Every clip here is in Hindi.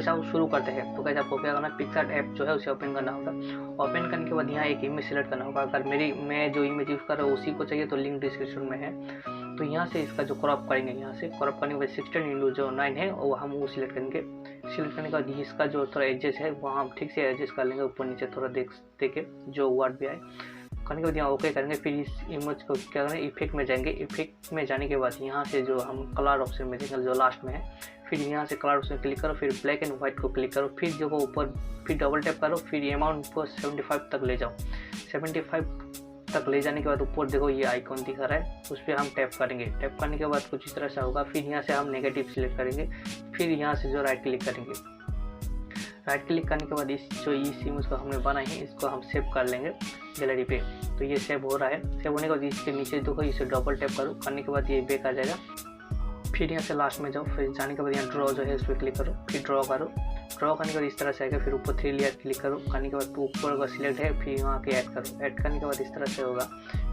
वैसा शुरू करते हैं। तो कैसे आपको क्या करना है, पिक्सार्ट ऐप जो है उसे ओपन करना होगा। ओपन करने के बाद यहाँ एक इमेज सेलेक्ट करना होगा। अगर मैं जो इमेज यूज़ कर रहा हूँ उसी को चाहिए तो लिंक डिस्क्रिप्शन में है। तो यहाँ से इसका जो क्रॉप करेंगे, यहाँ से क्रॉप करने के बाद 16:9 है वो हम वो सिलेक्ट करेंगे। सिलेक्ट करने के बाद इसका जो थोड़ा एडजस्ट है वहाँ हम ठीक से एडजस्ट कर लेंगे, ऊपर नीचे थोड़ा देख जो वर्ड भी आए। करने के बाद यहाँ ओके करेंगे। फिर इस इमेज को क्या करेंगे, इफेक्ट में जाएंगे। इफेक्ट में जाने के बाद यहाँ से जो हम कलर ऑप्शन में देखेंगे जो लास्ट में है, फिर यहाँ से कलर ऑप्शन क्लिक करो, फिर ब्लैक एंड व्हाइट को क्लिक करो, फिर जो ऊपर फिर डबल टैप करो, फिर अमाउंट को 75 तक ले जाओ। 75 तक ले जाने के बाद ऊपर देखो ये आइकॉन दिखा रहा है, उस पर हम टैप करेंगे। टैप करने के बाद कुछ इस तरह से होगा। फिर यहाँ से हम नेगेटिव सिलेक्ट करेंगे, फिर यहाँ से जो राइट क्लिक करेंगे। राइट क्लिक करने के बाद इस इमेज को हमने बनाई है इसको हम सेव कर लेंगे गैलरी पे। तो ये सेव हो रहा है। सेव होने के बाद इसके नीचे देखो इसे डबल टैप करो, करने के बाद ये बैक आ जाएगा। फिर यहाँ से लास्ट में जाओ, फिर जाने के बाद यहाँ ड्रॉ जो है उस पर क्लिक करो, फिर ड्रॉ करो। ड्रॉ करने के बाद इस तरह से आएगा। फिर ऊपर 3 लेयर क्लिक करो, करने के बाद ऊपर का सिलेक्ट है, फिर यहाँ के ऐड करो। ऐड करने के बाद इस तरह से होगा।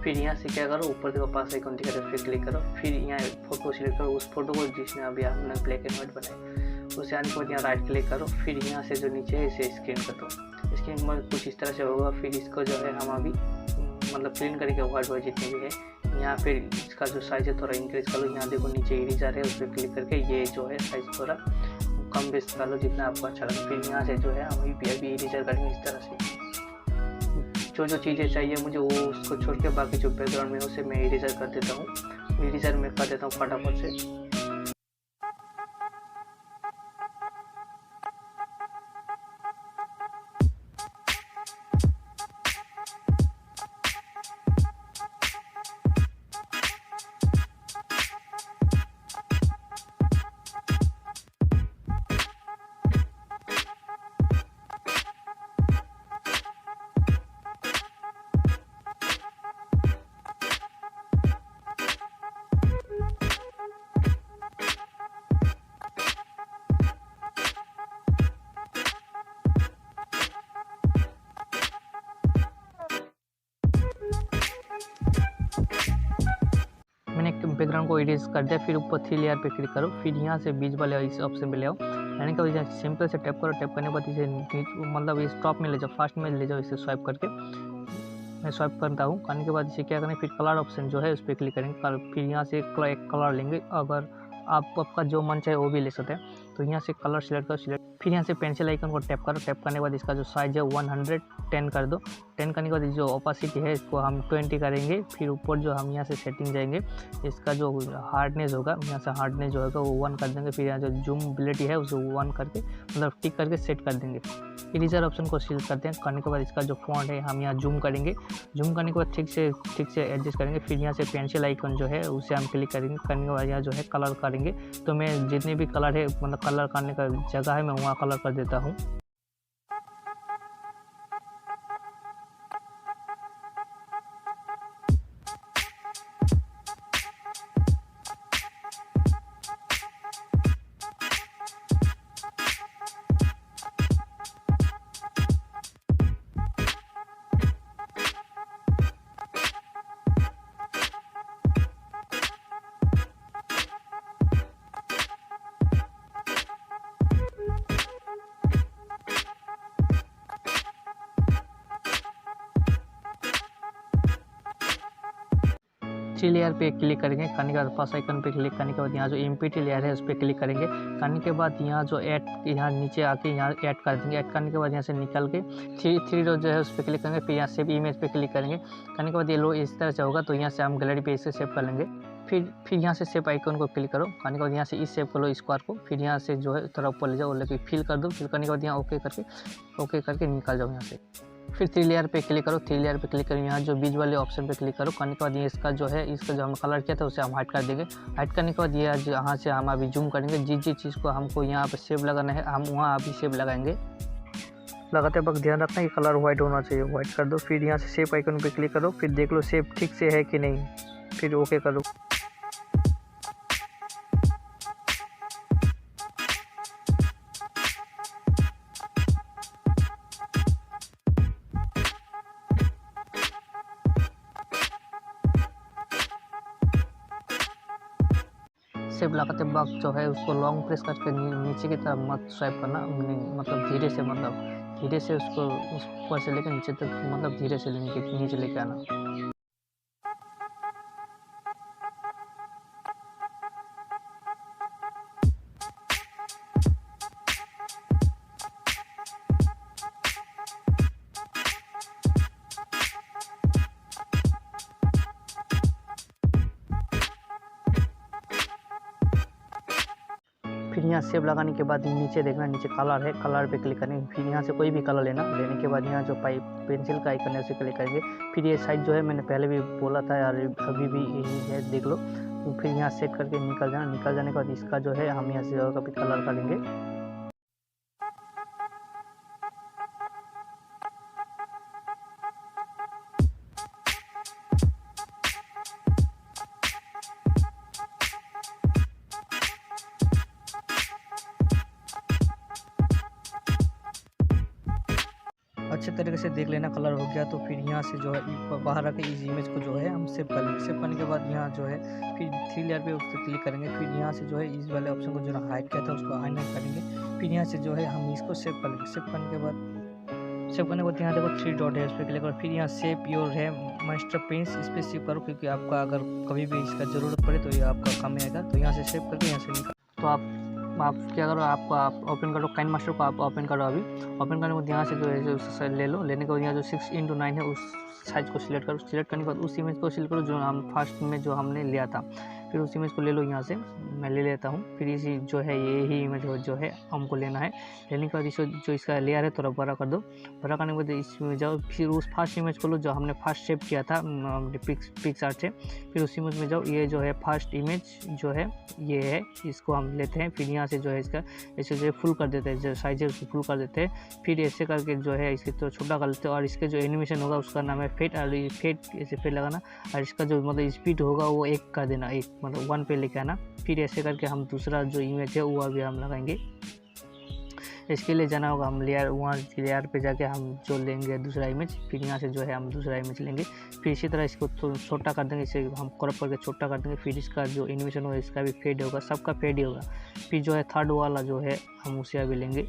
फिर यहाँ से क्या करो, ऊपर देखो पास आइकॉन दिखा रहा है, फिर क्लिक करो। फिर यहाँ फोटो सिलेक्ट करो, उस फोटो को जिसमें अभी आपने ब्लैक एंड व्हाइट बनाया उसे आने के बाद यहाँ राइट क्लिक करो। फिर यहाँ से जो नीचे है इसे स्कैन कर दो। स्कैन में कुछ इस तरह से होगा। फिर इसको जो है हम अभी मतलब क्लीन करके व्हाइट जितने भी है यहाँ फिर इसका जो साइज़ है थोड़ा इंक्रीज कर लो। यहाँ देखो नीचे इरेजर है, उस पर क्लिक करके ये जो है साइज़ थोड़ा कम बेस कर लो जितना आपको अच्छा लगे। फिर यहाँ से जो है हम अभी इरेजर करेंगे इस तरह से। जो चीज़ें चाहिए मुझे वो उसको छोड़ के बाकी जो बैकग्राउंड में उसे मैं इरेजर कर देता हूँ। इरेजर में कर देता हूँ फटाफट से। मैंने एक बैकग्राउंड को इरेज कर दिया। फिर ऊपर 3 लेयर पे क्लिक करो, फिर यहाँ से बीच वाले इस ऑप्शन पे ले आओ। यानी कि यहाँ सिंपल से टैप करो। टैप करने के बाद इसे मतलब इस टॉप में ले जाओ, फर्स्ट में ले जाओ, इसे स्वाइप करके मैं स्वाइप करता हूँ। करने के बाद इसे क्या करें, फिर कलर ऑप्शन जो है उस पर क्लिक करेंगे। फिर यहाँ से एक कलर लेंगे, अगर आपका जो मन चाहे वो भी ले सकते हैं। तो यहाँ से कलर सिलेक्ट करो, फिर यहाँ से पेंसिल आइकन को टैप करो। टैप करने के बाद इसका जो साइज़ है 110 कर दो। 10 करने के बाद जो ओपासिटी है इसको हम 20 करेंगे। फिर ऊपर जो हम यहाँ से सेटिंग जाएंगे, इसका जो हार्डनेस होगा यहाँ से हार्डनेस जो होगा वो 1 कर देंगे। फिर यहाँ जो जूमबिलिटी है उसे 1 करके मतलब टिक करके सेट कर देंगे। इरेजर ऑप्शन को सिलेक्ट करते हैं। करने के बाद इसका जो फॉन्ट है हम यहाँ जूम करेंगे। जूम करने के बाद ठीक से एडजस्ट करेंगे। फिर यहाँ से पेंसिल आइकन जो है उसे हम क्लिक करेंगे। करने के बाद यहाँ जो है कलर करेंगे। तो मैं जितने भी कलर है मतलब कलर करने का जगह है मैं वहाँ कलर कर देता हूँ। थ्री लेयर पे क्लिक करेंगे। करने के बाद फर्स्ट आइकन पे क्लिक करने के बाद यहाँ जो एमपीटी लेयर है उस पर क्लिक करेंगे। करने के बाद यहाँ जो ऐड यहाँ नीचे आके यहाँ ऐड कर देंगे। ऐड करने के बाद यहाँ से निकल के थ्री डॉट जो है उस पर क्लिक करेंगे। फिर यहाँ सेव इमेज पे क्लिक करेंगे। करने के बाद ये लो इस तरह से होगा। तो यहाँ से हम गैलरी पे इसे सेव कर लेंगे। फिर यहाँ से सेव आइकन को क्लिक करो। करने के बाद यहाँ से इस सेव कर लो स्क्वायर को। फिर यहाँ से जो है थोड़ा ऊपर ले जाओ, लेकिन फिल कर दो। फिल करने के बाद यहाँ ओके करके निकल जाओ यहाँ से। फिर 3 लेयर पे क्लिक करो। 3 लेयर पे क्लिक करो, यहाँ जो बीच वाले ऑप्शन पे क्लिक करो। करने के बाद ये इसका जो हम कलर किया था उसे हम हाइड कर देंगे। हाइड करने के बाद ये यहाँ से हम अभी जूम करेंगे। जिस चीज़ को हमको यहाँ पे सेव लगाना है हम वहाँ अभी सेव लगाएंगे। लगाते वक्त ध्यान रखना कि कलर वाइट होना चाहिए, वाइट कर दो। फिर यहाँ से सेव आइकन पे क्लिक करो। फिर देख लो सेव ठीक से है कि नहीं, फिर ओके करो। शेप लगाते वक्त जो है उसको लॉन्ग प्रेस करके नीचे की तरफ मत स्वाइप करना, मतलब धीरे से उसको ऊपर से लेकर नीचे तक, मतलब धीरे से नीचे लेके आना। फिर यहाँ शेप लगाने के बाद नीचे देखना, नीचे कलर है, कलर पे क्लिक करेंगे। फिर यहाँ से कोई भी कलर लेने के बाद यहाँ जो पेंसिल का आइकन है उसे क्लिक करेंगे। फिर ये साइज जो है मैंने पहले भी बोला था यार, अभी भी यही है, देख लो। तो फिर यहाँ सेट करके निकल जाने के बाद इसका जो है हम यहाँ से कभी कलर करेंगे। अच्छे तरीके से देख लेना कलर हो गया। तो फिर यहाँ से जो है बाहर आके इस इमेज को जो है हम सेव कर लेंगे। सेव करने के बाद यहाँ जो है फिर 3 लेयर पे उस पर क्लिक करेंगे। फिर यहाँ से जो है इस वाले ऑप्शन को जो हाइड किया था उसको हाइड करेंगे। फिर यहाँ से जो है हम इसको सेव कर लेंगे। सेव करने के बाद यहाँ देखो 3 डॉट है, उस पर क्लिक करो। फिर यहाँ सेव योर है मास्टर पेंस, इस पर सेव करो, क्योंकि आपका अगर कभी भी इसका ज़रूरत पड़े तो ये आपका काम में आएगा। तो यहाँ से सेव करके यहाँ से निकाल। तो आप क्या करो, आप ओपन करो काइनमास्टर को, आप ओपन करो। अभी ओपन करने के बाद यहाँ से जो है ले लो। लेने के बाद यहाँ जो 6:9 है उस साइज को सिलेक्ट करो। सिलेक्ट करने के बाद उस इमेज को सिलेक्ट करो जो हम फर्स्ट में जो हमने लिया था। फिर उस इमेज को ले लो, यहाँ से मैं ले लेता हूँ। फिर इसी जो है यही इमेज जो है हमको लेना है। लेने के बाद इसको जो इसका लेयर है थोड़ा बड़ा कर दो। बड़ा करने के बाद इसमें जाओ, फिर उस फर्स्ट इमेज को लो जो हमने फर्स्ट सेव किया था पिक्सार्ट से। फिर उस इमेज में जाओ, ये जो है फर्स्ट इमेज जो है ये है, इसको हम लेते हैं। फिर यहाँ से जो है इसका ऐसे जो है फुल कर देते हैं, जो साइज है उसको फुल कर देते हैं। फिर ऐसे करके जो है इसके तो छोटा कर लेते हैं। और इसके जो एनिमेशन होगा उसका नाम है फेड, और फेड ऐसे फेड लगाना। और इसका जो मतलब स्पीड होगा वो 1 कर देना, 1 मतलब 1 पे लेके आना। फिर ऐसे करके हम दूसरा जो इमेज है वो अभी हम लगाएंगे। इसके लिए जाना होगा हम लेयर पे जाके हम जो लेंगे दूसरा इमेज। फिर यहाँ से जो है हम दूसरा इमेज लेंगे। फिर इसी तरह इसको तो छोटा कर देंगे, इसे हम क्रॉप करके छोटा कर देंगे। फिर इसका जो एनिमेशन होगा इसका भी फेड होगा, सबका फेड ही होगा। फिर जो है थर्ड वाला जो है हम उसे अभी लेंगे।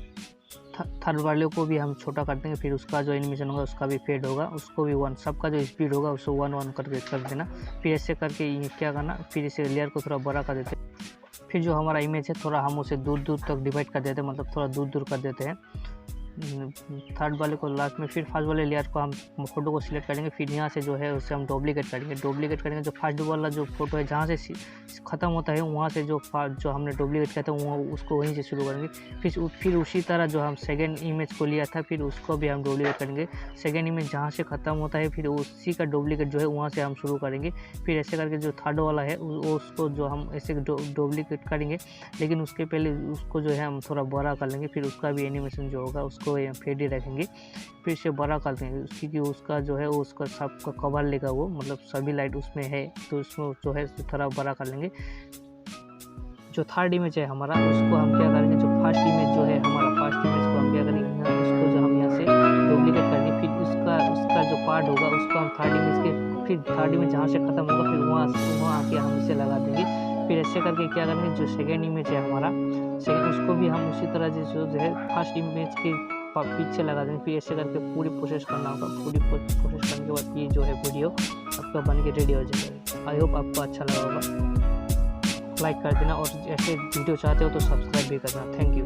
थर्ड वाले को भी हम छोटा कर देंगे। फिर उसका जो एनिमेशन होगा उसका भी फेड होगा, उसको भी 1, सबका जो स्पीड होगा उसको 1 करके कर देना। फिर ऐसे करके ये क्या करना, फिर इसे लेयर को थोड़ा बड़ा कर देते हैं। फिर जो हमारा इमेज है थोड़ा हम उसे दूर तक डिवाइड कर देते हैं, मतलब थोड़ा दूर कर देते हैं थर्ड वाले को लास्ट में। फिर फर्स्ट वाले लेयर को हम फोटो को सिलेक्ट करेंगे। फिर यहाँ से जो है उसे हम डुप्लीकेट करेंगे। जो फर्स्ट वाला जो फोटो है जहाँ से ख़त्म होता है वहाँ से जो हमने डुप्लीकेट किया था वहाँ उसको वहीं से शुरू करेंगे। फिर उसी तरह जो हम सेकेंड इमेज को लिया था फिर उसको भी हम डुप्लीकेट करेंगे। सेकेंड इमेज जहाँ से ख़त्म होता है फिर उसी का डुप्लीकेट जो है वहाँ से हम शुरू करेंगे। फिर ऐसे करके जो थर्ड वाला है उसको जो हम ऐसे डुप्लीकेट करेंगे, लेकिन उसके पहले उसको जो है हम थोड़ा बड़ा कर लेंगे। फिर उसका भी एनिमेशन जो होगा उसको फेड ही रखेंगे। फिर से बड़ा कर देंगे क्योंकि उसका जो है उसका सबका कवर लेगा वो, मतलब सभी लाइट उसमें है तो उसमें जो है थोड़ा बड़ा कर लेंगे। जो थर्ड इमेज है हमारा उसको हम क्या करेंगे, जो फर्स्ट इमेज जो है हमारा फर्स्ट इमेज को हम क्या करेंगे, उसको जो हम यहाँ से डुप्लीकेट करेंगे। फिर उसका जो पार्ट होगा उसको हम थर्ड इमेज के, फिर थर्ड इमेज जहाँ से ख़त्म होगा फिर वहाँ आके हम इसे लगा देंगे। फिर ऐसे करके क्या करेंगे, जो सेकेंड इमेज है हमारा उसको भी हम उसी तरह जो है फर्स्ट इमेज के पीछे लगा देंगे। फिर ऐसे करके पूरी प्रोसेस करना होगा। पूरी प्रोसेस करने के बाद ये जो है वीडियो आपका बन के रेडी हो जाएगा। आई होप आपको अच्छा लगा होगा। लाइक कर देना और ऐसे वीडियो चाहते हो तो सब्सक्राइब भी करना। Thank you.